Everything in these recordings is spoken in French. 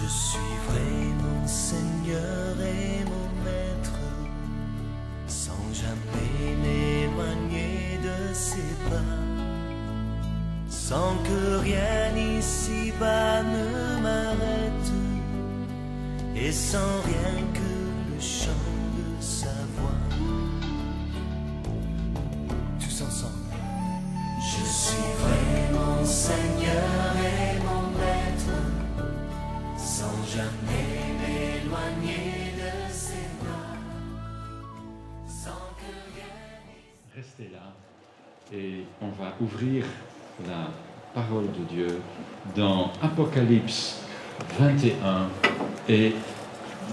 suivrai mon Seigneur et mon Maître, sans jamais m'éloigner de ses pas, sans que rien ici-bas ne m'arrête, et sans rien que le chant de sa voix. Tous ensemble. Je suivrai mon Seigneur et mon Maître, sans jamais m'éloigner de ses bras, sans que rien... Restez là et on va ouvrir la parole de Dieu dans Apocalypse 21 et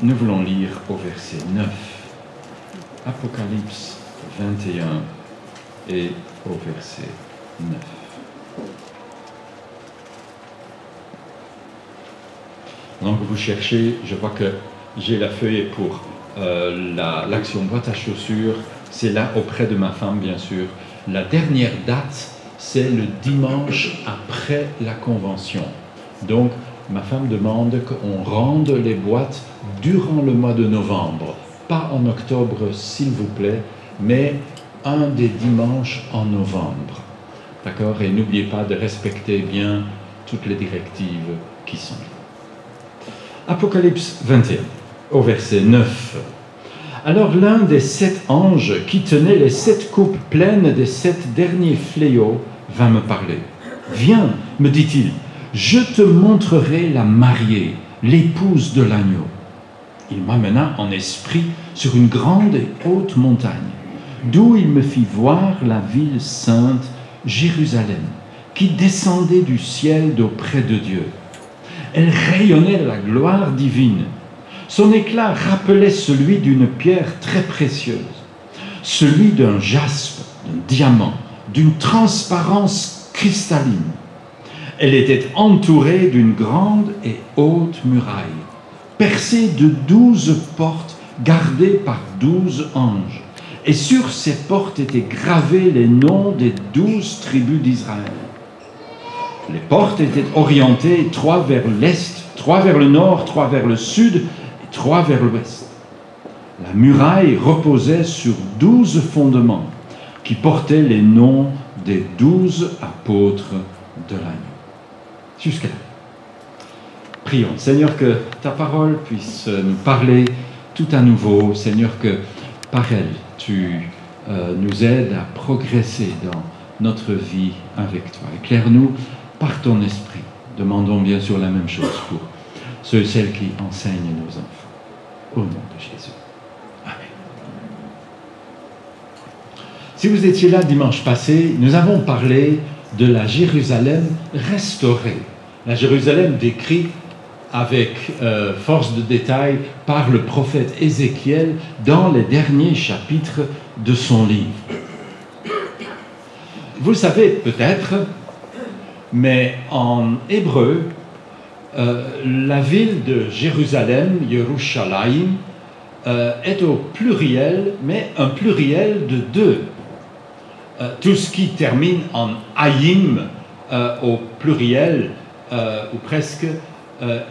nous voulons lire au verset 9. Apocalypse 21 et au verset 9. Donc vous cherchez, je vois que j'ai la feuille pour l'action boîte à chaussures, c'est là auprès de ma femme bien sûr. La dernière date, c'est le dimanche après la convention. Donc ma femme demande qu'on rende les boîtes durant le mois de novembre, pas en octobre s'il vous plaît, mais un des dimanches en novembre. D'accord? Et n'oubliez pas de respecter bien toutes les directives qui sont là. Apocalypse 21, au verset 9. Alors l'un des 7 anges qui tenait les 7 coupes pleines des 7 derniers fléaux vint me parler. Viens, me dit-il, je te montrerai la mariée, l'épouse de l'agneau. Il m'amena en esprit sur une grande et haute montagne, d'où il me fit voir la ville sainte, Jérusalem, qui descendait du ciel d'auprès de Dieu. Elle rayonnait de la gloire divine. Son éclat rappelait celui d'une pierre très précieuse, celui d'un jaspe, d'un diamant, d'une transparence cristalline. Elle était entourée d'une grande et haute muraille, percée de 12 portes gardées par 12 anges. Et sur ces portes étaient gravés les noms des 12 tribus d'Israël. Les portes étaient orientées 3 vers l'est, 3 vers le nord, 3 vers le sud et 3 vers l'ouest. La muraille reposait sur 12 fondements qui portaient les noms des 12 apôtres de l'agneau. Jusqu'à là. Prions. Seigneur, que ta parole puisse nous parler tout à nouveau. Seigneur, que par elle, tu nous aides à progresser dans notre vie avec toi. Éclaire-nous par ton esprit. Demandons bien sûr la même chose pour ceux et celles qui enseignent nos enfants. Au nom de Jésus. Amen. Si vous étiez là dimanche passé, nous avons parlé de la Jérusalem restaurée. La Jérusalem décrite avec force de détail par le prophète Ézéchiel dans les derniers chapitres de son livre. Vous le savez peut-être, mais en hébreu, la ville de Jérusalem, Yerushalayim, est au pluriel, mais un pluriel de 2. Tout ce qui termine en ayim au pluriel, ou presque,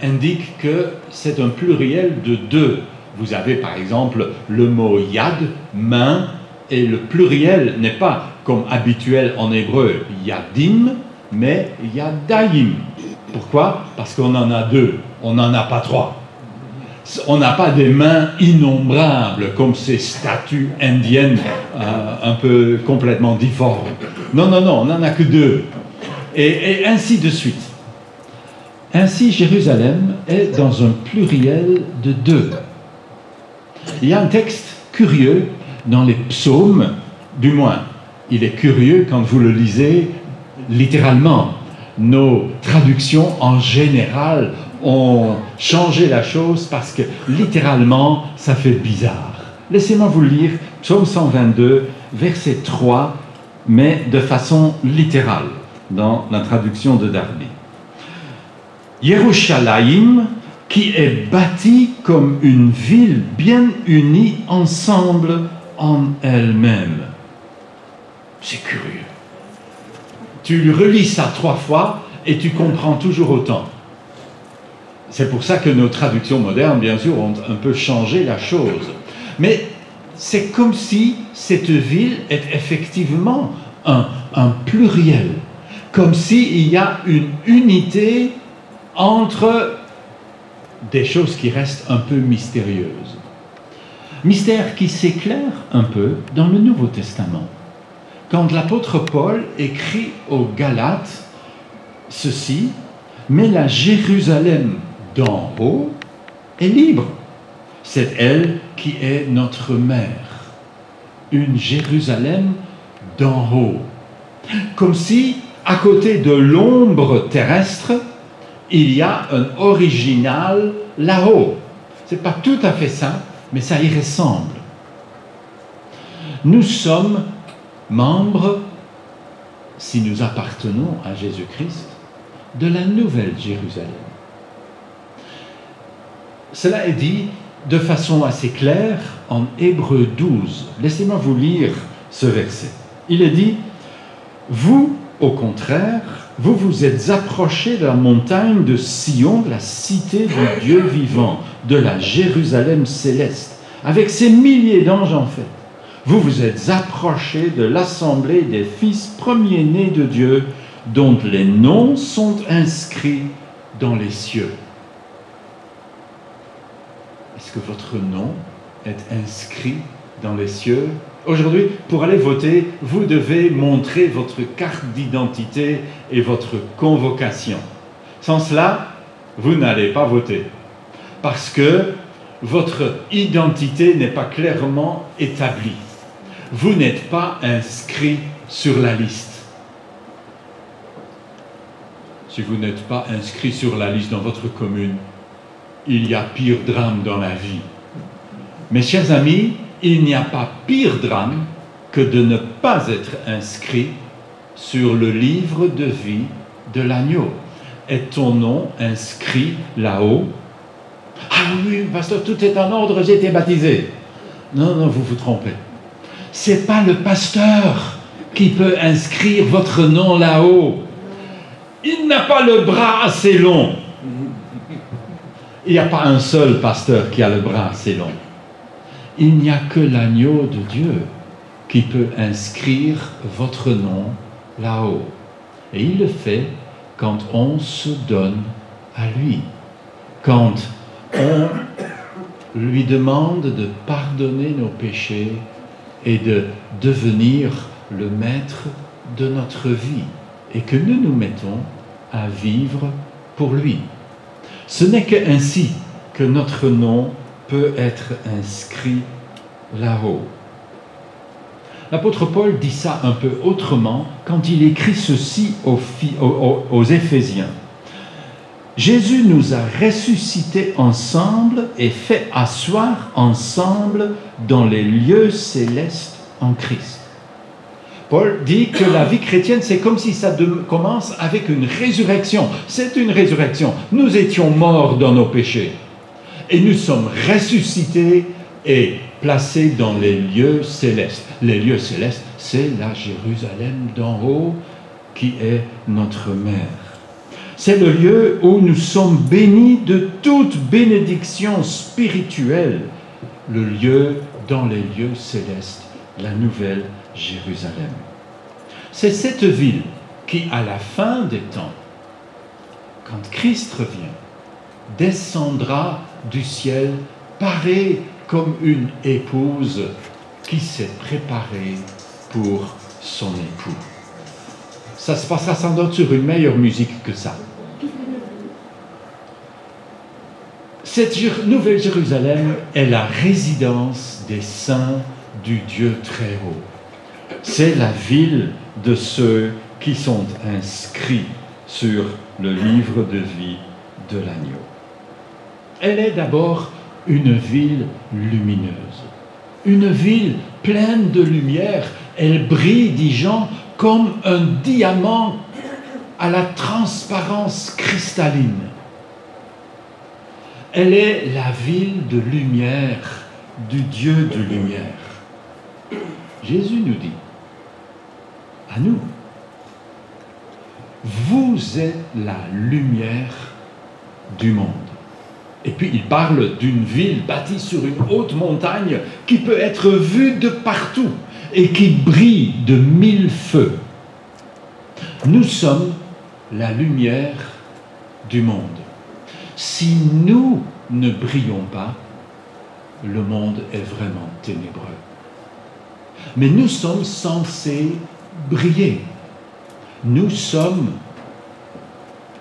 indique que c'est un pluriel de 2. Vous avez par exemple le mot yad, main, et le pluriel n'est pas comme habituel en hébreu, yadim, mais yadayim. Pourquoi? Parce qu'on en a 2, on n'en a pas 3. On n'a pas des mains innombrables comme ces statues indiennes un peu complètement difformes. Non, non, non, on n'en a que 2. Et ainsi de suite. Ainsi, Jérusalem est dans un pluriel de 2. Il y a un texte curieux dans les psaumes, du moins, il est curieux quand vous le lisez littéralement. Nos traductions, en général, ont changé la chose parce que, littéralement, ça fait bizarre. Laissez-moi vous lire psaume 122, verset 3, mais de façon littérale, dans la traduction de Darby. Yerushalayim, qui est bâtie comme une ville bien unie ensemble en elle-même. C'est curieux. Tu relis ça 3 fois et tu comprends toujours autant. C'est pour ça que nos traductions modernes, bien sûr, ont un peu changé la chose. Mais c'est comme si cette ville est effectivement un pluriel, comme s'il y a une unité entre des choses qui restent un peu mystérieuses. Mystère qui s'éclaire un peu dans le Nouveau Testament. Quand l'apôtre Paul écrit aux Galates ceci, « Mais la Jérusalem d'en haut est libre. C'est elle qui est notre mère. Une Jérusalem d'en haut. » Comme si, à côté de l'ombre terrestre, il y a un original là-haut. Ce n'est pas tout à fait ça, mais ça y ressemble. Nous sommes membres, si nous appartenons à Jésus-Christ, de la Nouvelle Jérusalem. Cela est dit de façon assez claire en Hébreux 12. Laissez-moi vous lire ce verset. Il est dit, « Vous, au contraire, vous vous êtes approchés de la montagne de Sion, de la cité du Dieu vivant, de la Jérusalem céleste, avec ses milliers d'anges en fait. Vous vous êtes approchés de l'assemblée des fils premiers-nés de Dieu, dont les noms sont inscrits dans les cieux. » Est-ce que votre nom est inscrit dans les cieux? Aujourd'hui, pour aller voter, vous devez montrer votre carte d'identité et votre convocation. Sans cela, vous n'allez pas voter. Parce que votre identité n'est pas clairement établie. Vous n'êtes pas inscrit sur la liste. Si vous n'êtes pas inscrit sur la liste dans votre commune, il y a pire drame dans la vie. Mes chers amis, il n'y a pas pire drame que de ne pas être inscrit sur le livre de vie de l'agneau. Est ton nom inscrit là-haut? Ah oui, pasteur, tout est en ordre, j'ai été baptisé. Non, non, vous vous trompez. C'est pas le pasteur qui peut inscrire votre nom là-haut. Il n'a pas le bras assez long. Il n'y a pas un seul pasteur qui a le bras assez long. Il n'y a que l'agneau de Dieu qui peut inscrire votre nom là-haut. Et il le fait quand on se donne à lui. Quand on lui demande de pardonner nos péchés et de devenir le maître de notre vie. Et que nous nous mettons à vivre pour lui. Ce n'est qu'ainsi que notre nom peut être inscrit là-haut. L'apôtre Paul dit ça un peu autrement quand il écrit ceci aux Éphésiens. Jésus nous a ressuscités ensemble et fait asseoir ensemble dans les lieux célestes en Christ. Paul dit que la vie chrétienne, c'est comme si ça commence avec une résurrection. C'est une résurrection. Nous étions morts dans nos péchés. Et nous sommes ressuscités et placés dans les lieux célestes. Les lieux célestes, c'est la Jérusalem d'en haut qui est notre mère. C'est le lieu où nous sommes bénis de toute bénédiction spirituelle. Le lieu dans les lieux célestes, la nouvelle Jérusalem. C'est cette ville qui, à la fin des temps, quand Christ revient, descendra du ciel parée comme une épouse qui s'est préparée pour son époux. Ça se passera sans doute sur une meilleure musique que ça. Cette nouvelle Jérusalem est la résidence des saints du Dieu très haut. C'est la ville de ceux qui sont inscrits sur le livre de vie de l'agneau. Elle est d'abord une ville lumineuse, une ville pleine de lumière. Elle brille, dit Jean, comme un diamant à la transparence cristalline. Elle est la ville de lumière, du Dieu de lumière. Jésus nous dit, à nous, vous êtes la lumière du monde. Et puis il parle d'une ville bâtie sur une haute montagne qui peut être vue de partout et qui brille de 1000 feux. Nous sommes la lumière du monde. Si nous ne brillons pas, le monde est vraiment ténébreux. Mais nous sommes censés briller. Nous sommes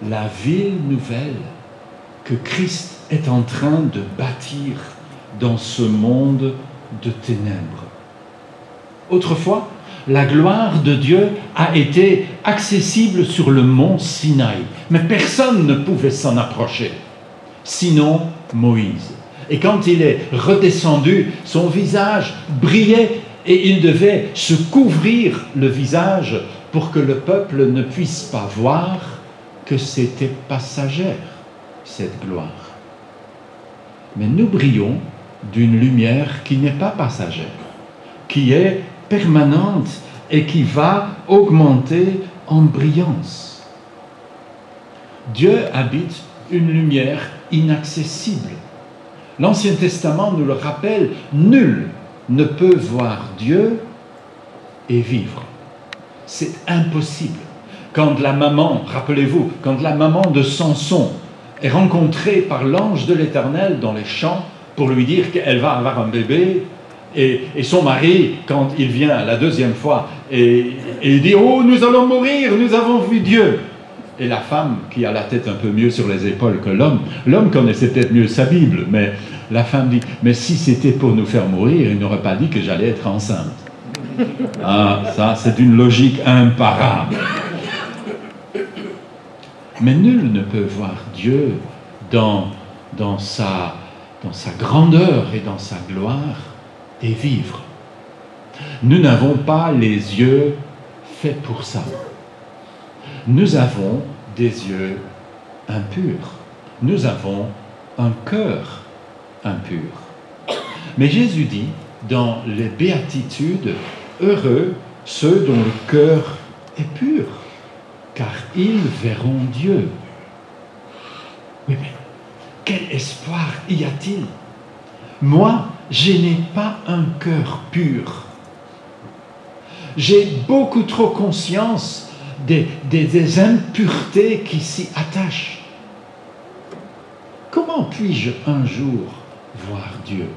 la ville nouvelle que Christ est en train de bâtir dans ce monde de ténèbres. Autrefois, la gloire de Dieu a été accessible sur le mont Sinaï, mais personne ne pouvait s'en approcher, sinon Moïse. Et quand il est redescendu, son visage brillait et il devait se couvrir le visage pour que le peuple ne puisse pas voir que c'était passagère, cette gloire. Mais nous brillons d'une lumière qui n'est pas passagère, qui est permanente et qui va augmenter en brillance. Dieu habite une lumière inaccessible. L'Ancien Testament nous le rappelle, nul ne peut voir Dieu et vivre. C'est impossible. Quand la maman, rappelez-vous, quand la maman de Samson est rencontrée par l'ange de l'Éternel dans les champs pour lui dire qu'elle va avoir un bébé, et son mari, quand il vient la deuxième fois, et il dit « Oh, nous allons mourir, nous avons vu Dieu !» Et la femme, qui a la tête un peu mieux sur les épaules que l'homme connaissait peut-être mieux sa Bible, mais la femme dit « Mais si c'était pour nous faire mourir, il n'aurait pas dit que j'allais être enceinte. » Ah, ça, c'est une logique imparable. Mais nul ne peut voir Dieu dans sa grandeur et dans sa gloire et vivre. Nous n'avons pas les yeux faits pour ça. Nous avons des yeux impurs. Nous avons un cœur impur. Mais Jésus dit dans les béatitudes, heureux ceux dont le cœur est pur, car ils verront Dieu. Oui, mais quel espoir y a-t-il? Moi, je n'ai pas un cœur pur. J'ai beaucoup trop conscience des impuretés qui s'y attachent. Comment puis-je un jour voir Dieu?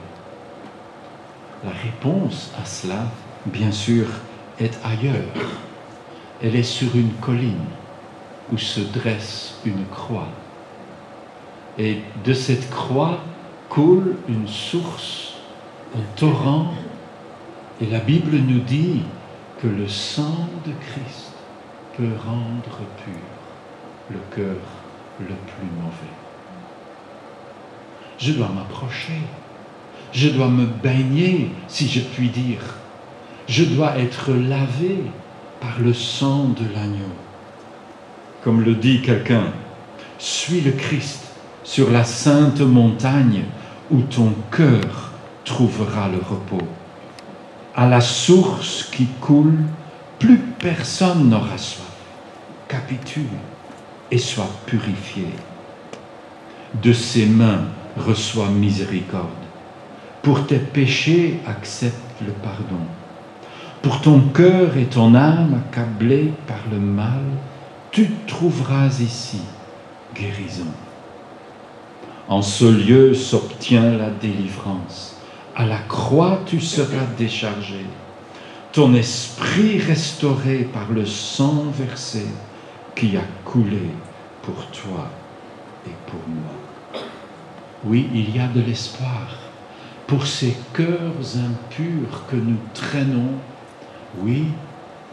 La réponse à cela, bien sûr, est ailleurs. Elle est sur une colline où se dresse une croix. Et de cette croix coule une source, un torrent, et la Bible nous dit que le sang de Christ peut rendre pur le cœur le plus mauvais. Je dois m'approcher, je dois me baigner, si je puis dire. Je dois être lavé par le sang de l'agneau. Comme le dit quelqu'un, suis le Christ sur la sainte montagne où ton cœur trouvera le repos. À la source qui coule, plus personne n'aura soif. Capitule et sois purifié. De ses mains reçois miséricorde. Pour tes péchés, accepte le pardon. Pour ton cœur et ton âme accablés par le mal, tu trouveras ici guérison. En ce lieu s'obtient la délivrance. À la croix, tu seras déchargé. Ton esprit restauré par le sang versé qui a coulé pour toi et pour moi. Oui, il y a de l'espoir pour ces cœurs impurs que nous traînons. Oui,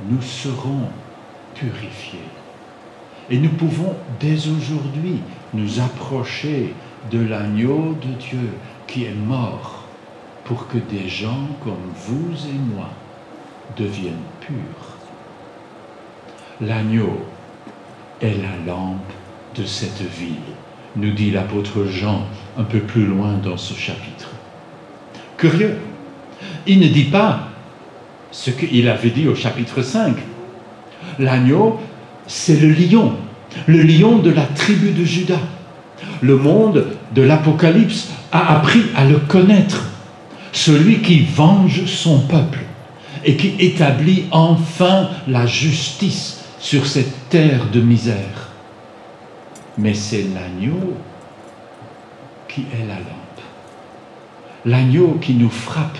nous serons purifiés. Et nous pouvons dès aujourd'hui nous approcher de l'agneau de Dieu qui est mort pour que des gens comme vous et moi deviennent purs. L'agneau est la lampe de cette ville, nous dit l'apôtre Jean un peu plus loin dans ce chapitre. Curieux, il ne dit pas ce qu'il avait dit au chapitre 5. L'agneau, c'est le lion de la tribu de Juda. Le monde de l'Apocalypse a appris à le connaître, celui qui venge son peuple et qui établit enfin la justice sur cette terre de misère. Mais c'est l'agneau qui est la lampe, l'agneau qui nous frappe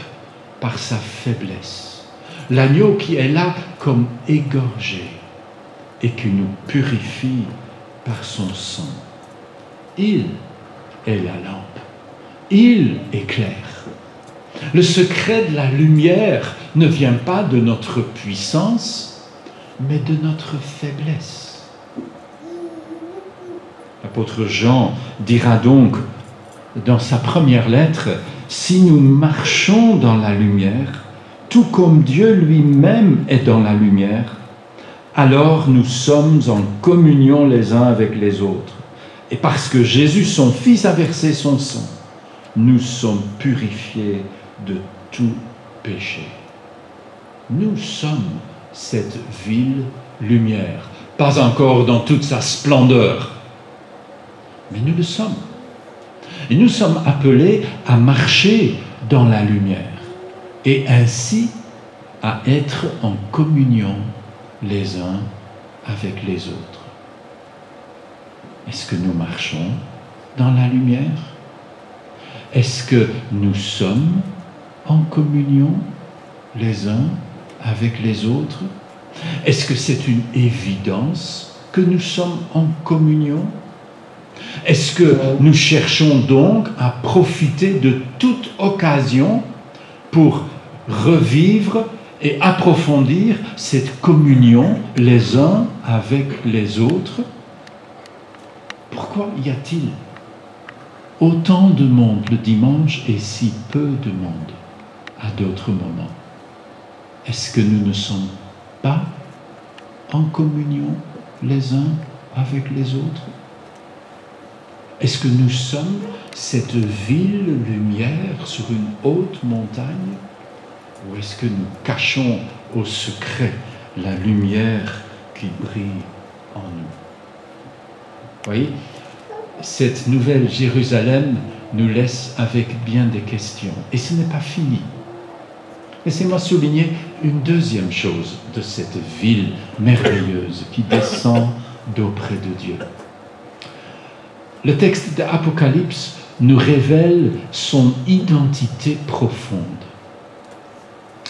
par sa faiblesse, l'agneau qui est là comme égorgé et qui nous purifie par son sang. Il est la lampe, il éclaire. Le secret de la lumière ne vient pas de notre puissance, mais de notre faiblesse. L'apôtre Jean dira donc dans sa première lettre, « Si nous marchons dans la lumière, tout comme Dieu lui-même est dans la lumière, alors nous sommes en communion les uns avec les autres. Et parce que Jésus, son Fils, a versé son sang, nous sommes purifiés de tout péché. » Nous sommes cette ville lumière, pas encore dans toute sa splendeur, mais nous le sommes. Et nous sommes appelés à marcher dans la lumière et ainsi à être en communion les uns avec les autres. Est-ce que nous marchons dans la lumière? Est-ce que nous sommes en communion les uns avec les autres? Est-ce que c'est une évidence que nous sommes en communion? Est-ce que nous cherchons donc à profiter de toute occasion pour revivre et approfondir cette communion les uns avec les autres? Pourquoi y a-t-il autant de monde le dimanche et si peu de monde à d'autres moments? Est-ce que nous ne sommes pas en communion les uns avec les autres? Est-ce que nous sommes cette ville lumière sur une haute montagne? Ou est-ce que nous cachons au secret la lumière qui brille en nous? Voyez, cette nouvelle Jérusalem nous laisse avec bien des questions. Et ce n'est pas fini. Laissez-moi souligner une deuxième chose de cette ville merveilleuse qui descend d'auprès de Dieu. Le texte d'Apocalypse nous révèle son identité profonde.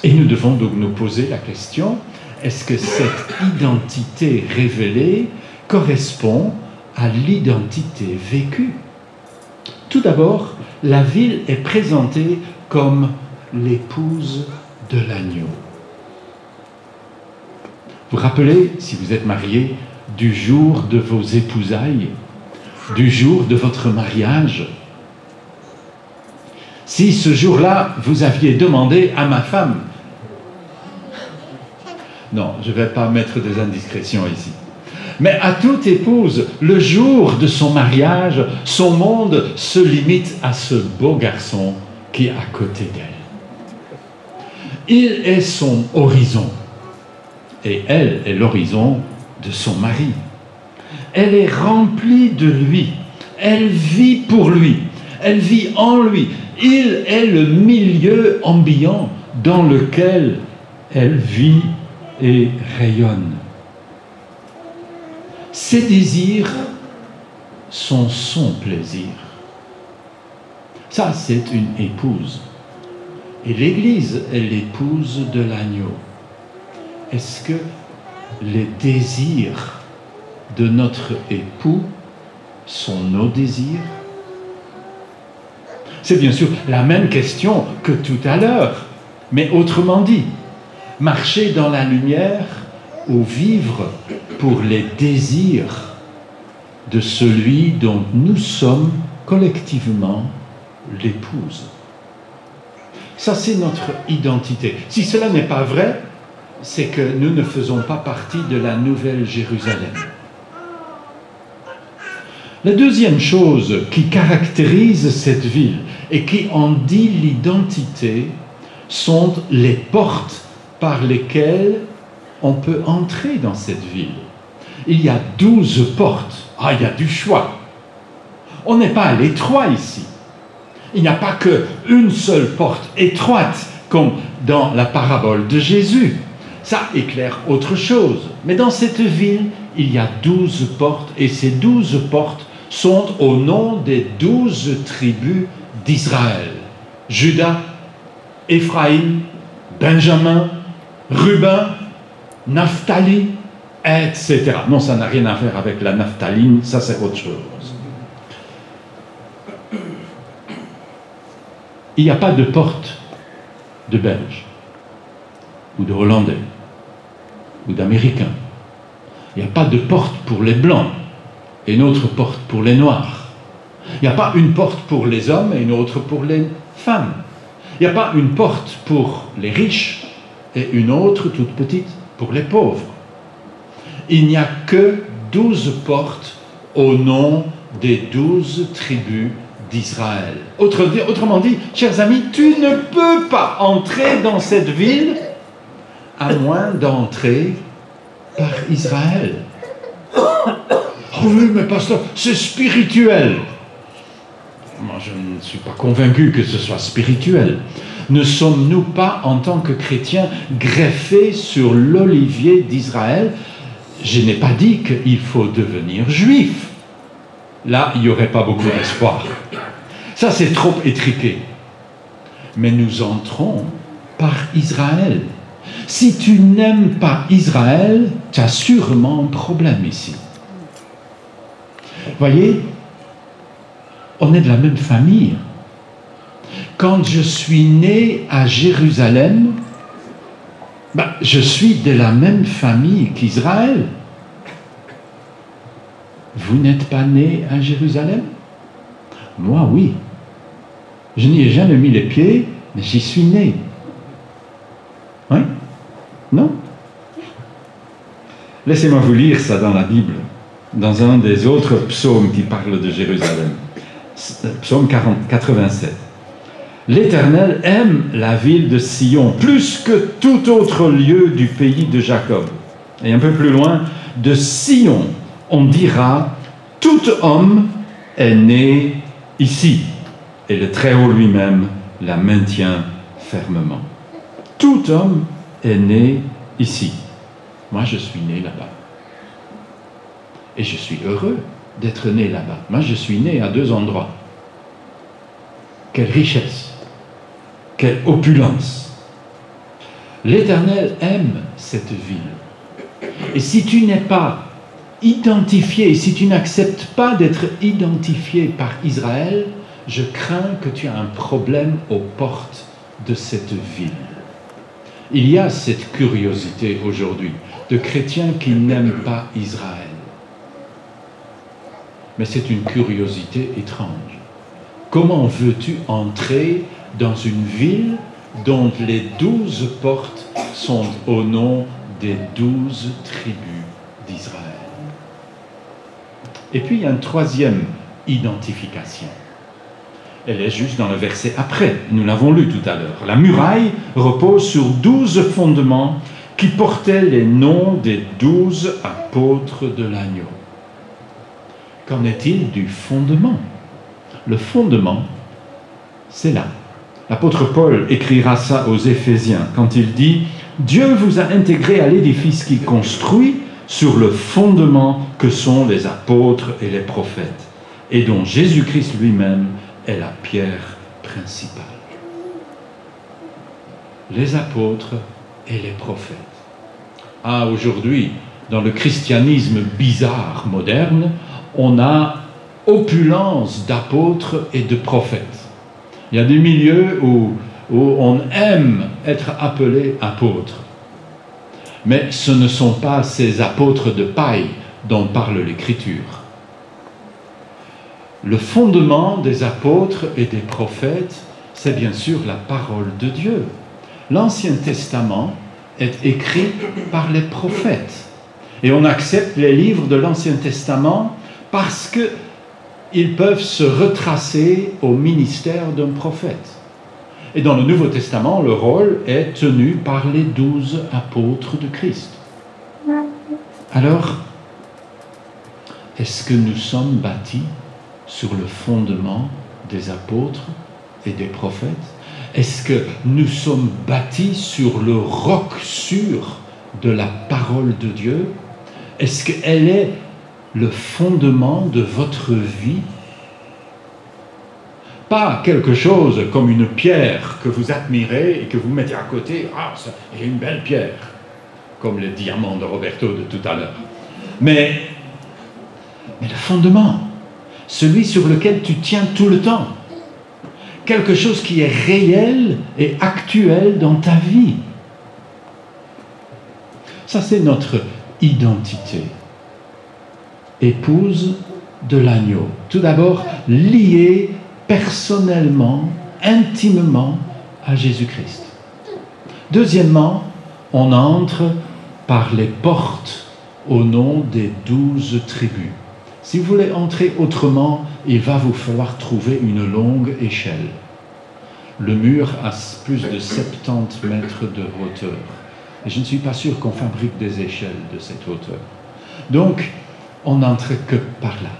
Et nous devons donc nous poser la question, est-ce que cette identité révélée correspond à l'identité vécue? Tout d'abord, la ville est présentée comme l'épouse de l'agneau. Vous vous rappelez, si vous êtes marié, du jour de vos épousailles, du jour de votre mariage? Si ce jour-là, vous aviez demandé à ma femme, non, je ne vais pas mettre des indiscrétions ici, mais à toute épouse, le jour de son mariage, son monde se limite à ce beau garçon qui est à côté d'elle. Il est son horizon, et elle est l'horizon de son mari. Elle est remplie de lui, elle vit pour lui, elle vit en lui. Il est le milieu ambiant dans lequel elle vit et rayonne. Ses désirs sont son plaisir. Ça, c'est une épouse. Et l'Église est l'épouse de l'agneau. Est-ce que les désirs de notre époux sont nos désirs? C'est bien sûr la même question que tout à l'heure, mais autrement dit, marcher dans la lumière ou vivre pour les désirs de celui dont nous sommes collectivement l'épouse. Ça, c'est notre identité. Si cela n'est pas vrai, c'est que nous ne faisons pas partie de la nouvelle Jérusalem. La deuxième chose qui caractérise cette ville et qui en dit l'identité sont les portes par lesquelles on peut entrer dans cette ville. Il y a 12 portes. Ah, il y a du choix. On n'est pas à l'étroit ici. Il n'y a pas qu'une seule porte étroite, comme dans la parabole de Jésus. Ça éclaire autre chose. Mais dans cette ville, il y a 12 portes, et ces 12 portes sont au nom des 12 tribus d'Israël. Judas, Éphraïm, Benjamin, Ruben, Naphtali, etc. Non, ça n'a rien à faire avec la naphtaline, ça c'est autre chose. Il n'y a pas de porte de Belges, ou de Hollandais, ou d'Américains. Il n'y a pas de porte pour les Blancs, et une autre porte pour les Noirs. Il n'y a pas une porte pour les hommes et une autre pour les femmes. Il n'y a pas une porte pour les riches et une autre toute petite pour les pauvres. Il n'y a que 12 portes au nom des 12 tribus d'Israël. Autrement dit, chers amis, tu ne peux pas entrer dans cette ville à moins d'entrer par Israël. Oh oui, mais pasteur, c'est spirituel. Moi, je ne suis pas convaincu que ce soit spirituel. Ne sommes-nous pas, en tant que chrétiens, greffés sur l'olivier d'Israël? Je n'ai pas dit qu'il faut devenir juif. Là, il n'y aurait pas beaucoup d'espoir. Ça, c'est trop étriqué. Mais nous entrons par Israël. Si tu n'aimes pas Israël, tu as sûrement un problème ici. Voyez, on est de la même famille. Quand je suis né à Jérusalem, je suis de la même famille qu'Israël. Vous n'êtes pas né à Jérusalem? Moi, oui. Je n'y ai jamais mis les pieds, mais j'y suis né. Oui? Non? Laissez-moi vous lire ça dans la Bible, dans un des autres psaumes qui parle de Jérusalem. Psaume 87. L'Éternel aime la ville de Sion plus que tout autre lieu du pays de Jacob. Et un peu plus loin, de Sion, on dira, tout homme est né ici. Et le Très-Haut lui-même la maintient fermement. Tout homme est né ici. Moi, je suis né là-bas. Et je suis heureux d'être né là-bas. Moi, je suis né à 2 endroits. Quelle richesse! Quelle opulence! L'Éternel aime cette ville. Et si tu n'es pas identifié, si tu n'acceptes pas d'être identifié par Israël, je crains que tu aies un problème aux portes de cette ville. Il y a cette curiosité aujourd'hui de chrétiens qui n'aiment pas Israël. Mais c'est une curiosité étrange. Comment veux-tu entrer dans une ville dont les 12 portes sont au nom des 12 tribus d'Israël? Et puis il y a une troisième identification. Elle est juste dans le verset après, nous l'avons lu tout à l'heure. La muraille repose sur 12 fondements qui portaient les noms des 12 apôtres de l'agneau. Qu'en est-il du fondement? Le fondement, c'est là. L'apôtre Paul écrira ça aux Éphésiens quand il dit « Dieu vous a intégré à l'édifice qu'il construit sur le fondement que sont les apôtres et les prophètes, et dont Jésus-Christ lui-même est la pierre principale. » Les apôtres et les prophètes. Ah, aujourd'hui, dans le christianisme bizarre moderne, on a opulence d'apôtres et de prophètes. Il y a des milieux où on aime être appelé apôtre. Mais ce ne sont pas ces apôtres de paille dont parle l'Écriture. Le fondement des apôtres et des prophètes, c'est bien sûr la parole de Dieu. L'Ancien Testament est écrit par les prophètes. Et on accepte les livres de l'Ancien Testament parce qu'ils peuvent se retracer au ministère d'un prophète. Et dans le Nouveau Testament, le rôle est tenu par les 12 apôtres de Christ. Alors, est-ce que nous sommes bâtis sur le fondement des apôtres et des prophètes? Est-ce que nous sommes bâtis sur le roc sûr de la parole de Dieu? Est-ce qu'elle est le fondement de votre vie? Pas quelque chose comme une pierre que vous admirez et que vous mettez à côté. Ah, ça, il y a une belle pierre, comme le diamant de Roberto de tout à l'heure. Mais le fondement, celui sur lequel tu tiens tout le temps. Quelque chose qui est réel et actuel dans ta vie. Ça, c'est notre identité. Épouse de l'agneau. Tout d'abord, liée personnellement, intimement à Jésus-Christ. Deuxièmement, on entre par les portes au nom des 12 tribus. Si vous voulez entrer autrement, il va vous falloir trouver une longue échelle. Le mur a plus de 70 mètres de hauteur. Et je ne suis pas sûr qu'on fabrique des échelles de cette hauteur. Donc, on n'entre que par là.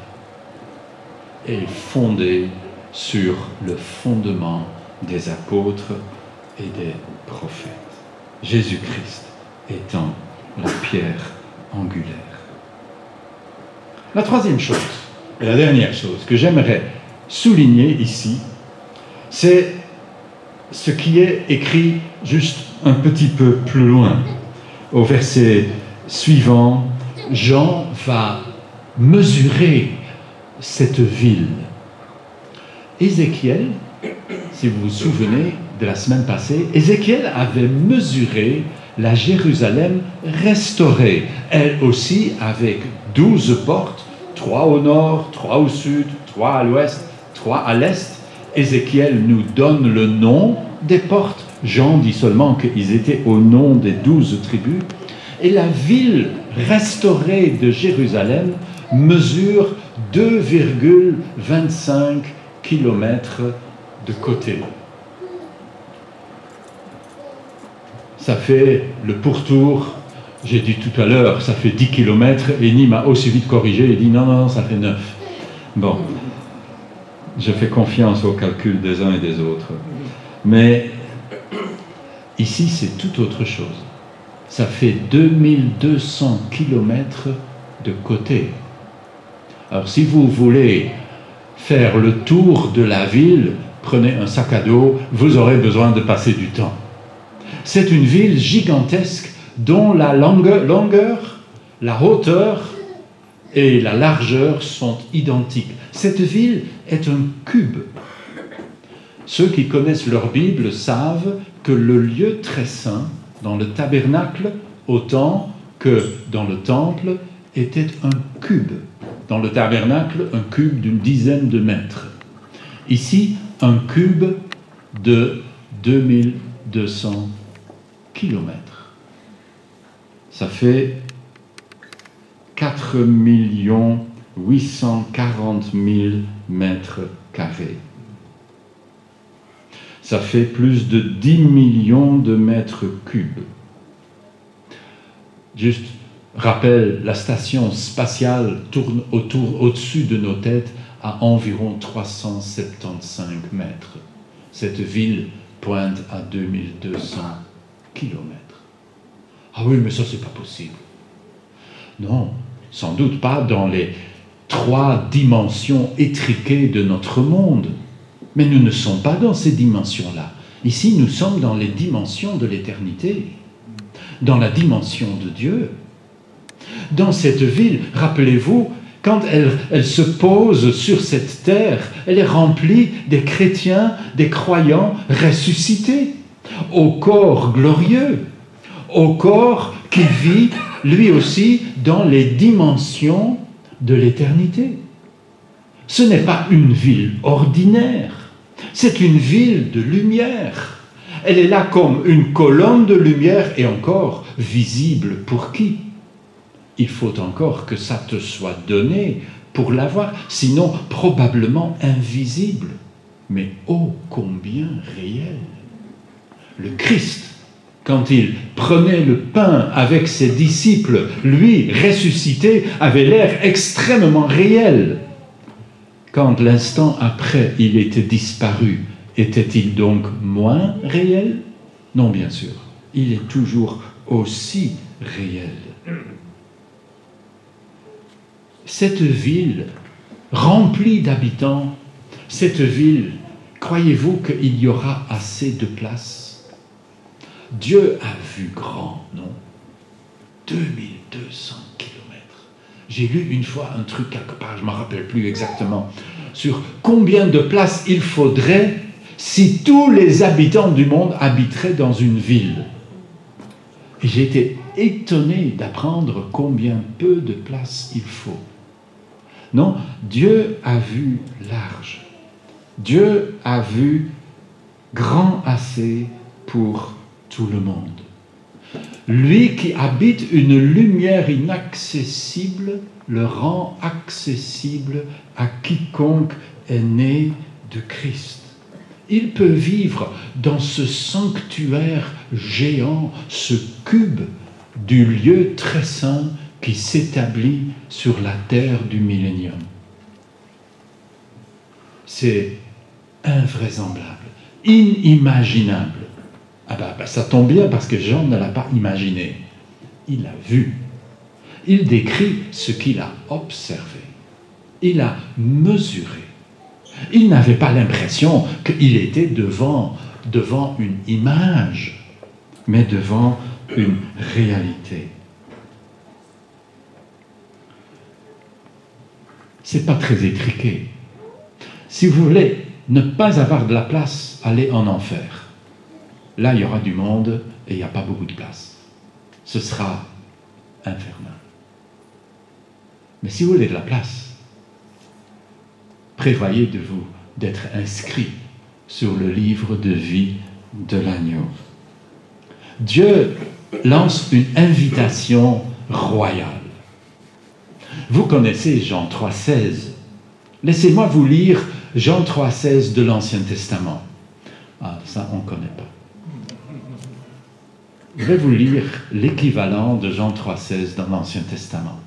Et fondé sur le fondement des apôtres et des prophètes. Jésus-Christ étant la pierre angulaire. La troisième chose, et la dernière chose que j'aimerais souligner ici, c'est ce qui est écrit juste un petit peu plus loin. Au verset suivant, Jean va mesurer cette ville. Ézéchiel, si vous vous souvenez de la semaine passée, Ézéchiel avait mesuré la Jérusalem restaurée, elle aussi avec 12 portes, 3 au nord, 3 au sud, 3 à l'ouest, 3 à l'est. Ézéchiel nous donne le nom des portes. Jean dit seulement qu'ils étaient au nom des 12 tribus. Et la ville restaurée de Jérusalem mesure 2,25 km de côté. Ça fait le pourtour, j'ai dit tout à l'heure, ça fait 10 km, et Ni m'a aussi vite corrigé, il dit non, ça fait 9. Bon, je fais confiance au calcul des uns et des autres. Mais ici, c'est tout autre chose. Ça fait 2200 km de côté. Alors, si vous voulez faire le tour de la ville, prenez un sac à dos, vous aurez besoin de passer du temps. C'est une ville gigantesque dont la longueur, la hauteur et la largeur sont identiques. Cette ville est un cube. Ceux qui connaissent leur Bible savent que le lieu très saint, dans le tabernacle, autant que dans le temple, était un cube. Dans le tabernacle, un cube d'une dizaine de mètres. Ici, un cube de 2200 kilomètres. Ça fait 4 840 000 mètres carrés. Ça fait plus de 10 millions de mètres cubes. Juste rappel, la station spatiale tourne au-dessus de nos têtes à environ 375 mètres. Cette ville pointe à 2200 kilomètres. Ah oui, mais ça, c'est pas possible. Non, sans doute pas dans les 3 dimensions étriquées de notre monde. Mais nous ne sommes pas dans ces dimensions-là. Ici, nous sommes dans les dimensions de l'éternité, dans la dimension de Dieu. Dans cette ville, rappelez-vous, quand elle se pose sur cette terre, elle est remplie des chrétiens, des croyants ressuscités, au corps glorieux, au corps qui vit, lui aussi, dans les dimensions de l'éternité. Ce n'est pas une ville ordinaire, c'est une ville de lumière. Elle est là comme une colonne de lumière et encore visible pour qui? Il faut encore que ça te soit donné pour l'avoir, sinon probablement invisible, mais ô combien réel. Le Christ, quand il prenait le pain avec ses disciples, lui, ressuscité, avait l'air extrêmement réel. quand l'instant après il était disparu, était-il donc moins réel? Non, bien sûr. Il est toujours aussi réel. Cette ville remplie d'habitants, cette ville, croyez-vous qu'il y aura assez de place? Dieu a vu grand, non? 2200 kilomètres. J'ai lu une fois un truc quelque part, je ne me rappelle plus exactement, sur combien de places il faudrait si tous les habitants du monde habiteraient dans une ville. Et j'ai été étonné d'apprendre combien peu de place il faut. Non, Dieu a vu large. Dieu a vu grand assez pour tout le monde. Lui qui habite une lumière inaccessible le rend accessible à quiconque est né de Christ. Il peut vivre dans ce sanctuaire géant, ce cube du lieu très saint qui s'établit sur la terre du millénium. C'est invraisemblable, inimaginable. Ah ben, ça tombe bien parce que Jean ne l'a pas imaginé. Il l'a vu. Il décrit ce qu'il a observé. Il a mesuré. Il n'avait pas l'impression qu'il était devant une image, mais devant une réalité. C'est pas très étriqué. Si vous voulez ne pas avoir de la place, allez en enfer. Là, il y aura du monde et il n'y a pas beaucoup de place. Ce sera infernal. Mais si vous voulez de la place, prévoyez de vous d'être inscrit sur le livre de vie de l'agneau. Dieu lance une invitation royale. Vous connaissez Jean 3,16. Laissez-moi vous lire Jean 3,16 de l'Ancien Testament. Ah, ça, on ne connaît pas. Je vais vous lire l'équivalent de Jean 3,16 dans l'Ancien Testament.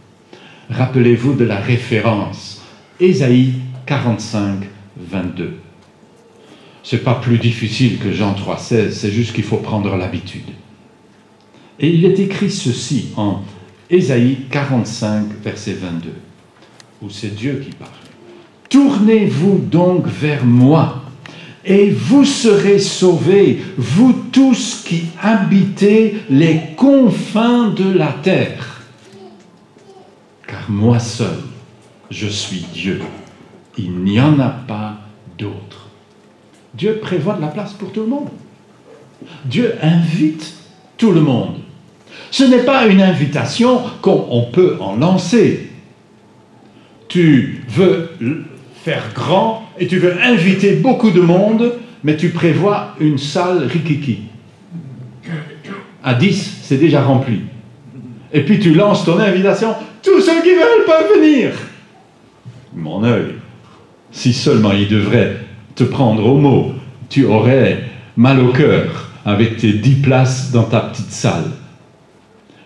Rappelez-vous de la référence, Ésaïe 45, 22. Ce n'est pas plus difficile que Jean 3,16, c'est juste qu'il faut prendre l'habitude. Et il est écrit ceci en Ésaïe 45, verset 22, où c'est Dieu qui parle. « Tournez-vous donc vers moi, et vous serez sauvés, vous tous qui habitez les confins de la terre. Car moi seul, je suis Dieu. Il n'y en a pas d'autre. » Dieu prévoit de la place pour tout le monde. Dieu invite tout le monde. Ce n'est pas une invitation qu'on peut en lancer. Tu veux faire grand et tu veux inviter beaucoup de monde, mais tu prévois une salle rikiki. À 10, c'est déjà rempli. Et puis tu lances ton invitation, tous ceux qui veulent peuvent venir. Mon œil, si seulement il devrait te prendre au mot, tu aurais mal au cœur avec tes 10 places dans ta petite salle.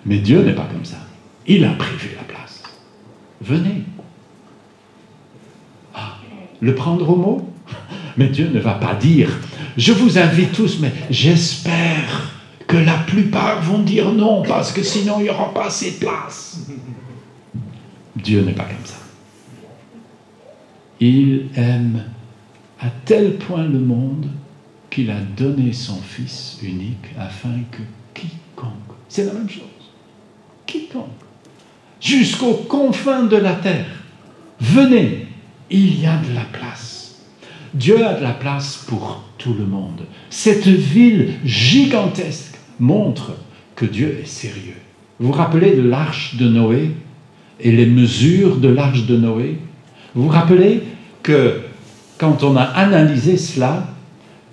Mais Dieu n'est pas comme ça. Il a prévu la place. Venez. Ah, le prendre au mot? Mais Dieu ne va pas dire, je vous invite tous, mais j'espère que la plupart vont dire non, parce que sinon il n'y aura pas assez de place. Dieu n'est pas comme ça. Il aime à tel point le monde qu'il a donné son Fils unique afin que quiconque, c'est la même chose, quiconque, jusqu'aux confins de la terre, venez, il y a de la place. Dieu a de la place pour tout le monde. Cette ville gigantesque montre que Dieu est sérieux. Vous vous rappelez de l'arche de Noé et les mesures de l'arche de Noé? Vous vous rappelez que quand on a analysé cela,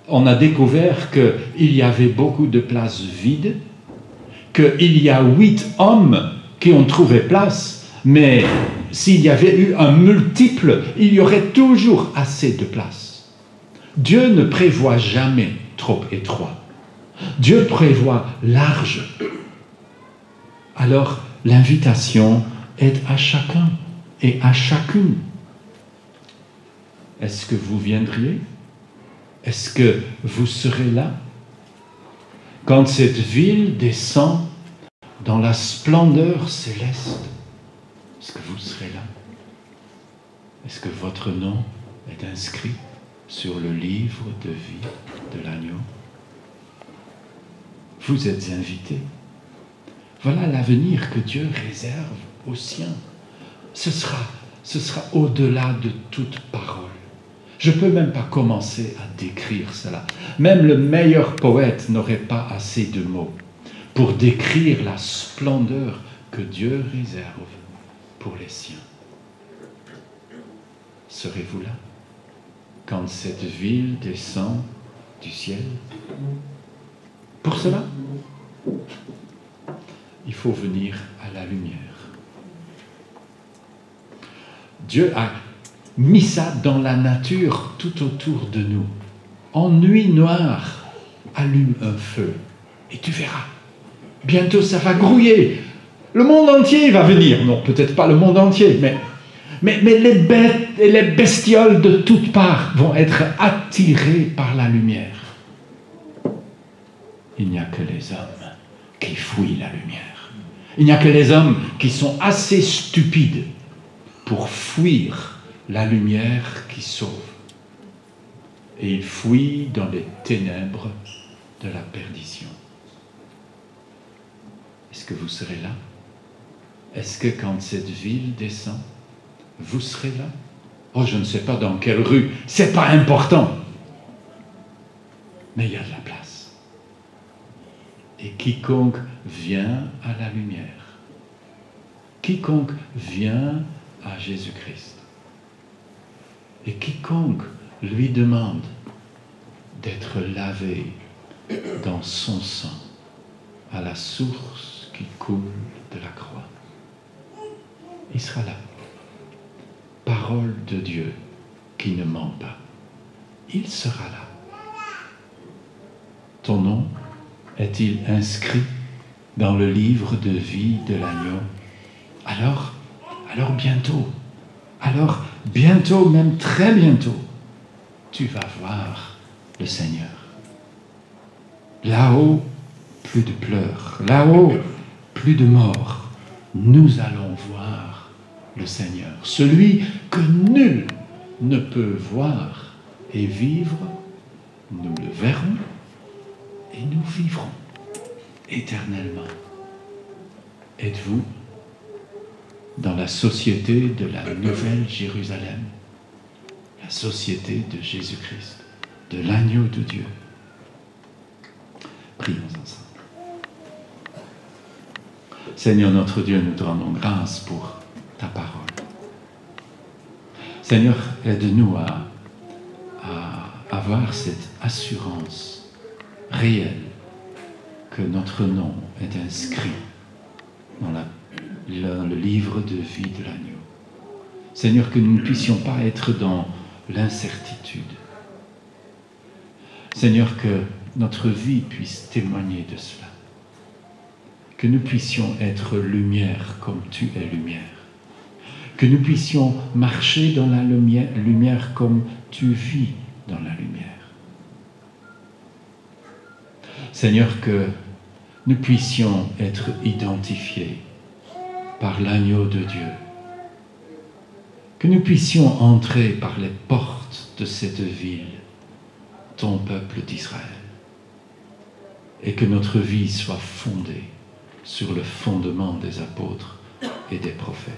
on a découvert qu'il y avait beaucoup de places vides, qu'il y a 8 hommes qui ont trouvé place, mais s'il y avait eu un multiple, il y aurait toujours assez de place. Dieu ne prévoit jamais trop étroit. Dieu prévoit large. Alors, l'invitation est à chacun et à chacune. est-ce que vous viendriez? Est-ce que vous serez là? Quand cette ville descend dans la splendeur céleste, est-ce que vous serez là? Est-ce que votre nom est inscrit sur le livre de vie de l'agneau? Vous êtes invités. Voilà l'avenir que Dieu réserve aux siens. Ce sera au-delà de toute parole. Je ne peux même pas commencer à décrire cela. Même le meilleur poète n'aurait pas assez de mots pour décrire la splendeur que Dieu réserve pour les siens. Serez-vous là quand cette ville descend du ciel? Pour cela, il faut venir à la lumière. Dieu a mis ça dans la nature tout autour de nous. En nuit noire, allume un feu et tu verras. Bientôt ça va grouiller. Le monde entier va venir. Non, peut-être pas le monde entier, mais les bêtes et les bestioles de toutes parts vont être attirées par la lumière. Il n'y a que les hommes qui fuient la lumière. Il n'y a que les hommes qui sont assez stupides pour fuir la lumière qui sauve. Et ils fuient dans les ténèbres de la perdition. Est-ce que vous serez là? Est-ce que quand cette ville descend, vous serez là? Oh, je ne sais pas dans quelle rue, c'est pas important. Mais il y a de la place. Et quiconque vient à la lumière, quiconque vient à Jésus-Christ, et quiconque lui demande d'être lavé dans son sang à la source qui coule de la croix, il sera là. Parole de Dieu qui ne ment pas. Il sera là. Ton nom est-il inscrit dans le livre de vie de l'agneau? Alors bientôt, même très bientôt, tu vas voir le Seigneur. Là-haut, plus de pleurs. Là-haut, plus de morts. Nous allons voir le Seigneur. Celui que nul ne peut voir et vivre, nous le verrons et nous vivrons éternellement. Êtes-vous dans la société de la Nouvelle Jérusalem, la société de Jésus-Christ, de l'agneau de Dieu? Prions ensemble. Seigneur notre Dieu, nous te rendons grâce pour ta parole. Seigneur, aide-nous à avoir cette assurance réelle que notre nom est inscrit dans le livre de vie de l'agneau. Seigneur, que nous ne puissions pas être dans l'incertitude. Seigneur, que notre vie puisse témoigner de cela. Que nous puissions être lumière comme tu es lumière. Que nous puissions marcher dans la lumière comme tu vis dans la lumière. Seigneur, que nous puissions être identifiés par l'agneau de Dieu. Que nous puissions entrer par les portes de cette ville, ton peuple d'Israël. Et que notre vie soit fondée sur le fondement des apôtres et des prophètes.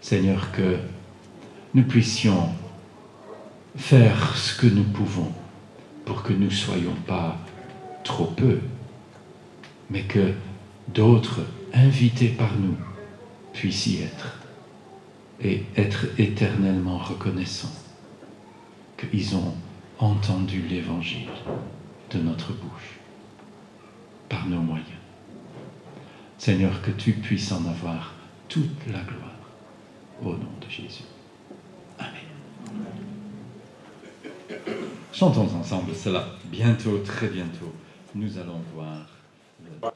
Seigneur, que nous puissions faire ce que nous pouvons pour que nous ne soyons pas trop peu, mais que d'autres, invités par nous, puissent y être et être éternellement reconnaissants qu'ils ont entendu l'évangile de notre bouche, par nos moyens. Seigneur, que tu puisses en avoir toute la gloire, au nom de Jésus. Amen. Chantons ensemble cela. Bientôt, très bientôt, nous allons voir le Seigneur.